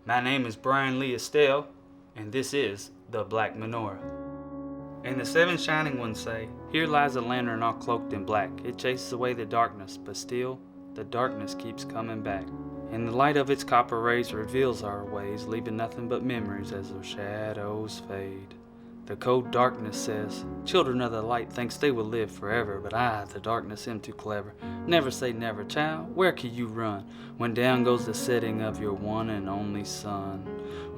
My name is Brian Lee Estelle, and this is the Black Menorah. And the seven shining ones say, here lies a lantern all cloaked in black. It chases away the darkness, but still, the darkness keeps coming back. And the light of its copper rays reveals our ways, leaving nothing but memories as their shadows fade. The cold darkness says, children of the light thinks they will live forever, but I, the darkness, am too clever. Never say never, child, where can you run? When down goes the setting of your one and only sun,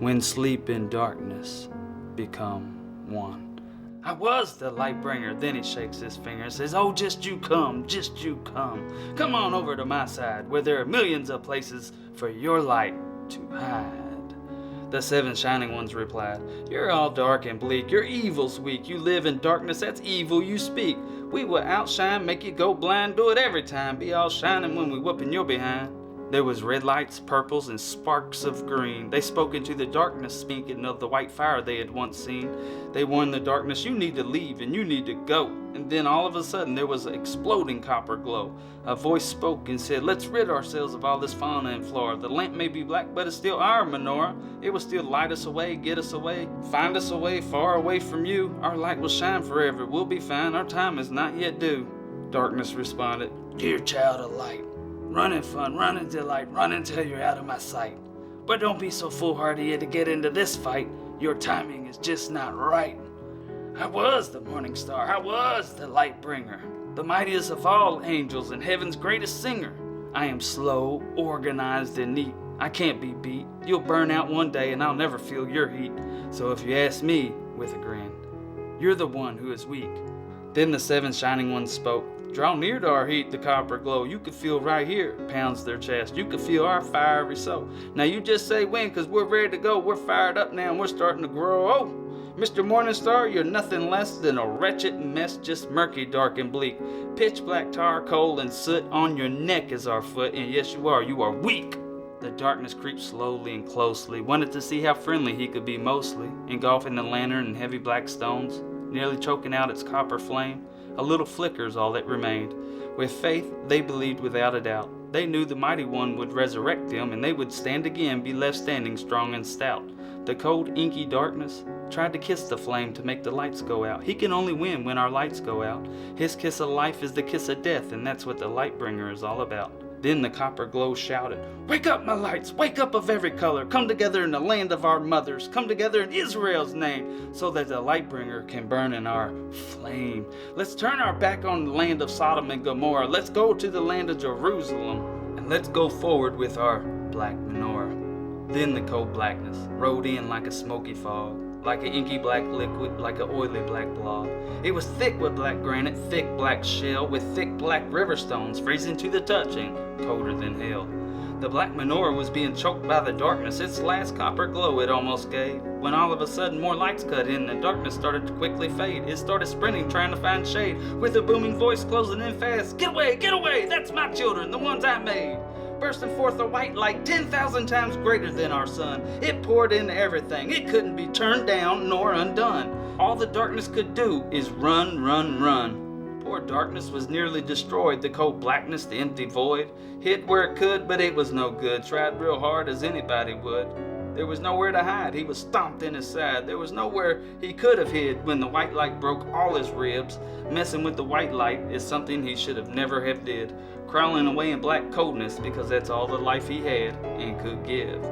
when sleep and darkness become one. I was the light bringer. Then he shakes his finger and says, oh, just you come, just you come. Come on over to my side, where there are millions of places for your light to hide. The seven shining ones replied, you're all dark and bleak, your evil's weak. You live in darkness, that's evil you speak. We will outshine, make you go blind, do it every time. Be all shining when we whooping your behind. There was red lights, purples, and sparks of green. They spoke into the darkness, speaking of the white fire they had once seen. They warned the darkness, you need to leave and you need to go. And then all of a sudden there was an exploding copper glow. A voice spoke and said, let's rid ourselves of all this fauna and flora. The lamp may be black, but it's still our menorah. It will still light us away, get us away, find us away, far away from you. Our light will shine forever. We'll be fine. Our time is not yet due. Darkness responded, dear child of light, run in fun, run in delight, run until you're out of my sight. But don't be so foolhardy to get into this fight. Your timing is just not right. I was the morning star, I was the light bringer, the mightiest of all angels and heaven's greatest singer. I am slow, organized, and neat. I can't be beat. You'll burn out one day and I'll never feel your heat. So if you ask me, with a grin, you're the one who is weak. Then the seven shining ones spoke. Draw near to our heat, the copper glow. You could feel right here, pounds their chest. You could feel our fiery soul. Now you just say when, cause we're ready to go. We're fired up now and we're starting to grow. Oh, Mr. Morningstar, you're nothing less than a wretched mess, just murky, dark, and bleak. Pitch black tar, coal, and soot on your neck is our foot, and yes you are weak. The darkness creeps slowly and closely, wanted to see how friendly he could be mostly, engulfing the lantern in heavy black stones, nearly choking out its copper flame. A little flicker is all that remained. With faith, they believed without a doubt. They knew the mighty one would resurrect them, and they would stand again, be left standing strong and stout. The cold, inky darkness tried to kiss the flame to make the lights go out. He can only win when our lights go out. His kiss of life is the kiss of death, and that's what the light bringer is all about. Then the copper glow shouted, wake up, my lights, wake up of every color. Come together in the land of our mothers. Come together in Israel's name, so that the light bringer can burn in our flame. Let's turn our back on the land of Sodom and Gomorrah. Let's go to the land of Jerusalem, and let's go forward with our Black Menorah. Then the cold blackness rode in like a smoky fog, like an inky black liquid, like an oily black blob. It was thick with black granite, thick black shell, with thick black river stones, freezing to the touch and colder than hell. The Black Menorah was being choked by the darkness. Its last copper glow it almost gave, when all of a sudden more lights cut in, the darkness started to quickly fade. It started sprinting, trying to find shade, with a booming voice closing in fast. Get away, that's my children, the ones I made. Bursting forth a white light 10,000 times greater than our sun. It poured into everything. It couldn't be turned down nor undone. All the darkness could do is run, run, run. Poor darkness was nearly destroyed. The cold blackness, the empty void, hid where it could, but it was no good. Tried real hard as anybody would. There was nowhere to hide. He was stomped in his side. There was nowhere he could have hid when the white light broke all his ribs. Messing with the white light is something he should have never have did. Crawling away in black coldness, because that's all the life he had and could give.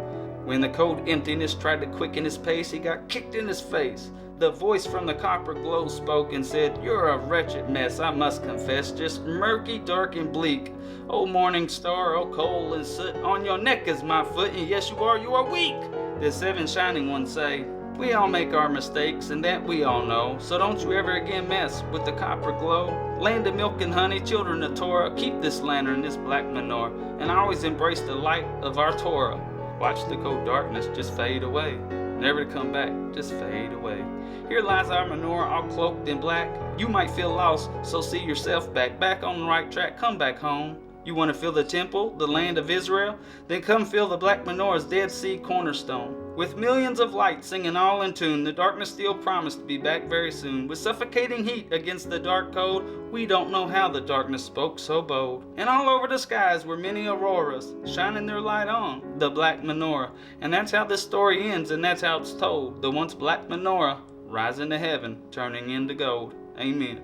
When the cold emptiness tried to quicken his pace, he got kicked in his face. The voice from the copper glow spoke and said, you're a wretched mess, I must confess, just murky, dark, and bleak. Oh morning star, oh coal and soot, on your neck is my foot, and yes you are weak. The seven shining ones say, we all make our mistakes, and that we all know, so don't you ever again mess with the copper glow. Land of milk and honey, children of Torah, keep this lantern, this black menorah, and always embrace the light of our Torah. Watch the cold darkness just fade away, never to come back, just fade away. Here lies our menorah all cloaked in black. You might feel lost, so see yourself back on the right track, come back home. You want to feel the temple, the land of Israel? Then come feel the Black Menorah's Dead Sea cornerstone. With millions of lights singing all in tune, the darkness still promised to be back very soon. With suffocating heat against the dark cold, we don't know how the darkness spoke so bold. And all over the skies were many auroras, shining their light on the Black Menorah. And that's how this story ends, and that's how it's told. The once Black Menorah rising to heaven, turning into gold. Amen.